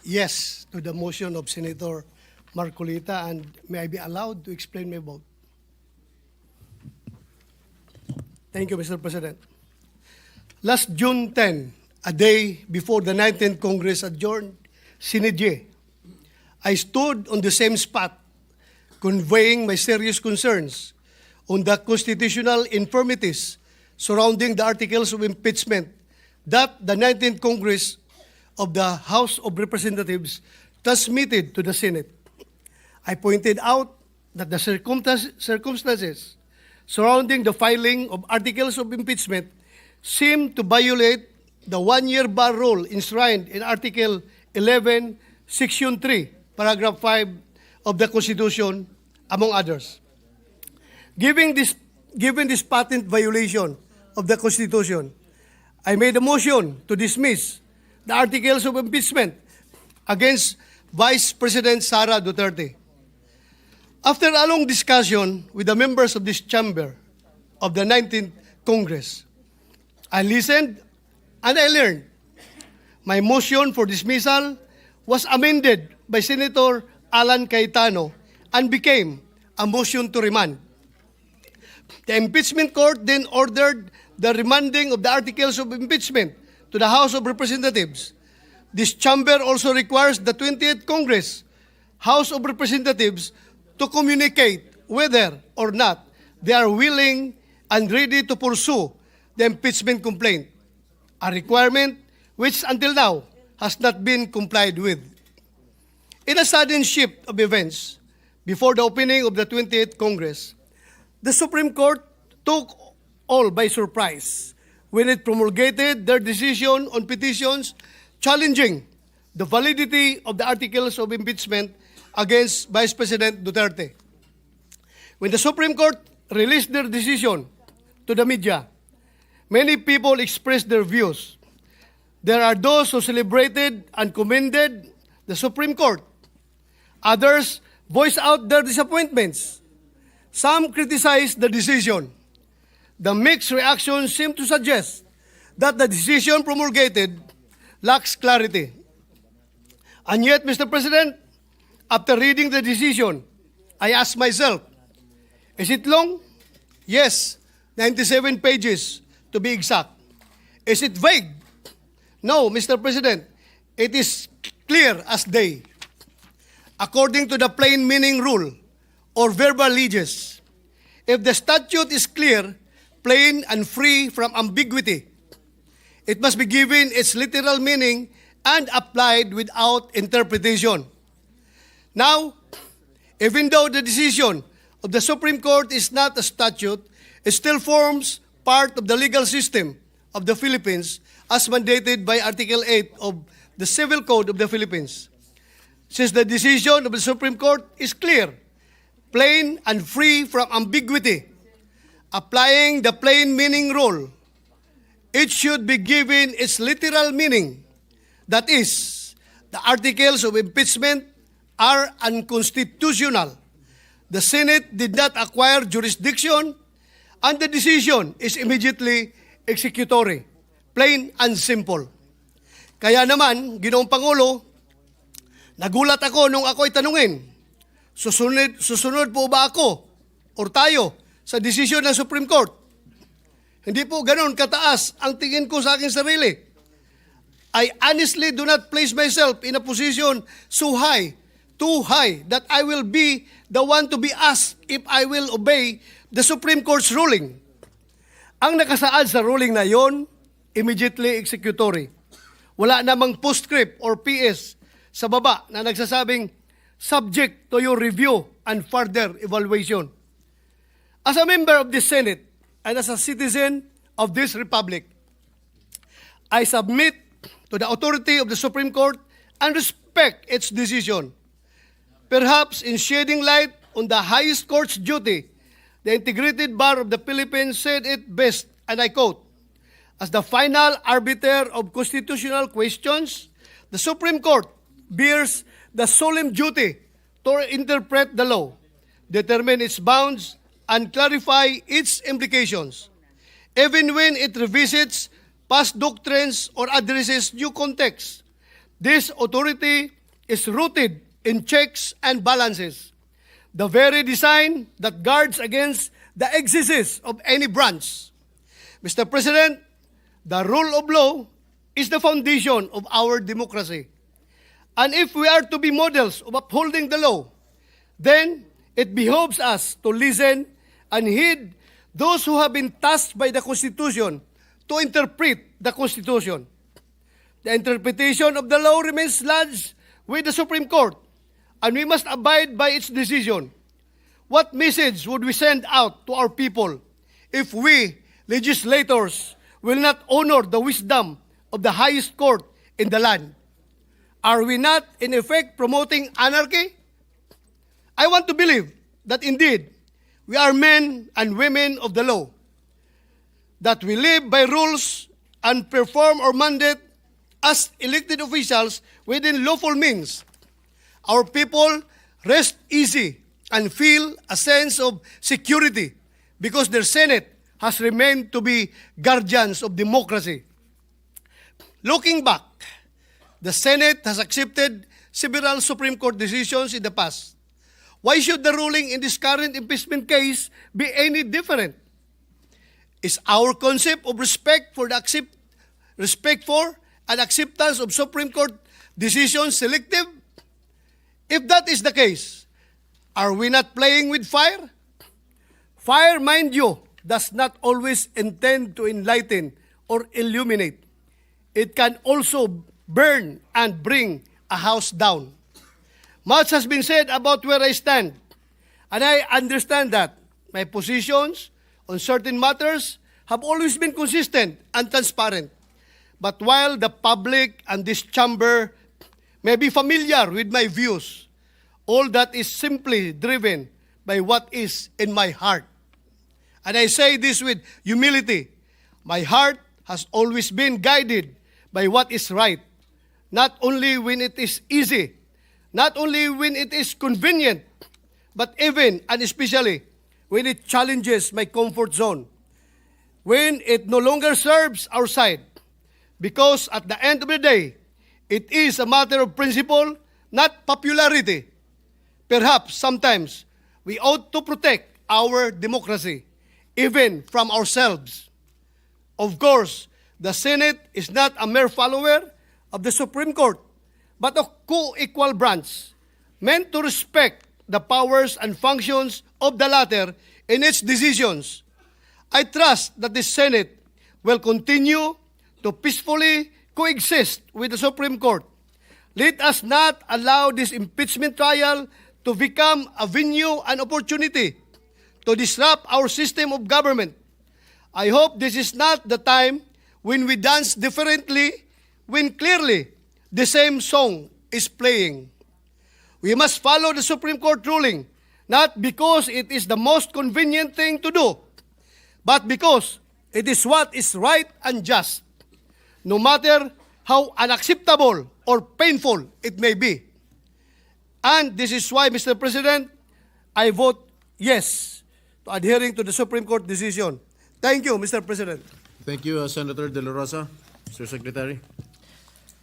yes to the motion of Senator Marcolita, and may I be allowed to explain my vote? Thank you, Mr. President. Last June 10, a day before the 19th Congress adjourned sine die, I stood on the same spot conveying my serious concerns on the constitutional infirmities surrounding the articles of impeachment that the 19th Congress of the House of Representatives transmitted to the Senate. I pointed out that the circumstances surrounding the filing of articles of impeachment seem to violate the one-year bar rule enshrined in Article 11, Section 3, Paragraph 5 of the Constitution, among others. Given this patent violation of the Constitution, I made a motion to dismiss the articles of impeachment against Vice President Sara Duterte. After a long discussion with the members of this chamber of the 19th Congress, I listened and I learned. My motion for dismissal was amended by Senator Alan Cayetano and became a motion to remand. The impeachment court then ordered the remanding of the articles of impeachment to the House of Representatives. This chamber also requires the 20th Congress House of Representatives to communicate whether or not they are willing and ready to pursue the impeachment complaint, a requirement which until now has not been complied with. In a sudden shift of events, before the opening of the 28th Congress, the Supreme Court took all by surprise when it promulgated their decision on petitions challenging the validity of the articles of impeachment against Vice President Duterte. When the Supreme Court released their decision to the media, many people expressed their views. There are those who celebrated and commended the Supreme Court. Others voiced out their disappointments. Some criticized the decision. The mixed reactions seem to suggest that the decision promulgated lacks clarity. And yet, Mr. President, after reading the decision, I asked myself, is it long? Yes, 97 pages to be exact. Is it vague? No, Mr. President, it is clear as day. According to the plain meaning rule or verbal leges, if the statute is clear, plain, and free from ambiguity, it must be given its literal meaning and applied without interpretation. Now, even though the decision of the Supreme Court is not a statute, it still forms part of the legal system of the Philippines as mandated by Article 8 of the Civil Code of the Philippines. Since the decision of the Supreme Court is clear, plain, and free from ambiguity, applying the plain meaning rule, it should be given its literal meaning. That is, the articles of impeachment are unconstitutional. The Senate did not acquire jurisdiction, and the decision is immediately executory. Plain and simple. Kaya naman, Ginoong Pangulo, nagulat ako nung ako'y tanungin, susunod po ba ako or tayo sa desisyon ng Supreme Court? Hindi po ganun kataas ang tingin ko sa aking sarili. I honestly do not place myself in a position so high, too high, that I will be the one to be asked if I will obey the Supreme Court's ruling. Ang nakasaad sa ruling na yon, immediately executory. Wala namang postscript or PS sa baba na nagsasabing subject to your review and further evaluation. As a member of the Senate and as a citizen of this republic, I submit to the authority of the Supreme Court and respect its decision. Perhaps in shedding light on the highest court's duty, the Integrated Bar of the Philippines said it best, and I quote, "As the final arbiter of constitutional questions, the Supreme Court bears the solemn duty to interpret the law, determine its bounds, and clarify its implications, even when it revisits past doctrines or addresses new context. This authority is rooted in checks and balances, the very design that guards against the excesses of any branch. Mr. President, the rule of law is the foundation of our democracy. And if we are to be models of upholding the law, then it behoves us to listen and heed those who have been tasked by the Constitution to interpret the Constitution. The interpretation of the law remains lodged with the Supreme Court, and we must abide by its decision. What message would we send out to our people if we, legislators, will not honor the wisdom of the highest court in the land? Are we not, in effect, promoting anarchy? I want to believe that indeed we are men and women of the law, that we live by rules and perform our mandate as elected officials within lawful means. Our people rest easy and feel a sense of security because their Senate has remained to be guardians of democracy. Looking back, the Senate has accepted several Supreme Court decisions in the past. Why should the ruling in this current impeachment case be any different? Is our concept of respect for and acceptance of Supreme Court decisions selective? If that is the case, are we not playing with fire? Fire, mind you, does not always intend to enlighten or illuminate. It can also burn and bring a house down. Much has been said about where I stand, and I understand that my positions on certain matters have always been consistent and transparent. But while the public and this chamber may be familiar with my views, all that is simply driven by what is in my heart. And I say this with humility. My heart has always been guided by what is right, not only when it is easy, not only when it is convenient, but even and especially when it challenges my comfort zone, when it no longer serves our side. Because at the end of the day, it is a matter of principle, not popularity. Perhaps sometimes we ought to protect our democracy, even from ourselves. Of course, the Senate is not a mere follower of the Supreme Court, but a co-equal branch, meant to respect the powers and functions of the latter in its decisions. I trust that the Senate will continue to peacefully coexist with the Supreme Court. Let us not allow this impeachment trial to become a venue and opportunity to disrupt our system of government. I hope this is not the time when we dance differently, when clearly the same song is playing. We must follow the Supreme Court ruling, not because it is the most convenient thing to do, but because it is what is right and just, no matter how unacceptable or painful it may be. And this is why, Mr. President, I vote yes to adhering to the Supreme Court decision. Thank you, Mr. President. Thank you, Senator De La Rosa. Mr. Secretary.